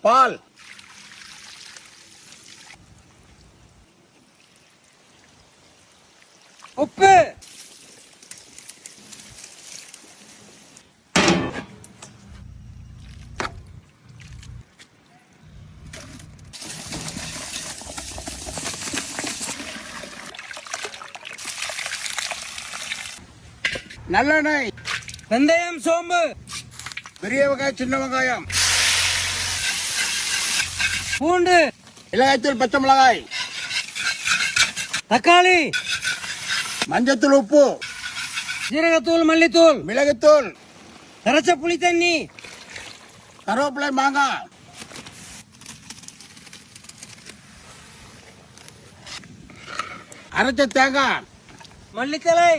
பால், உப்பு, நல்லெண்ணெய், வெந்தயம், சோம்பு, பெரிய வெங்காயம், சின்ன வெங்காயம், பூண்டு, மிளகாய்த்தூள், பச்சை மிளகாய், தக்காளி, மஞ்சத்தூள், உப்பு, ஜீரகத்தூள், மல்லித்தூள், மிளகுத்தூள், கரைச்ச புளி தண்ணி, கருவேப்பிலை, மாங்காய், அரைச்ச தேங்காய், மல்லித்தலை,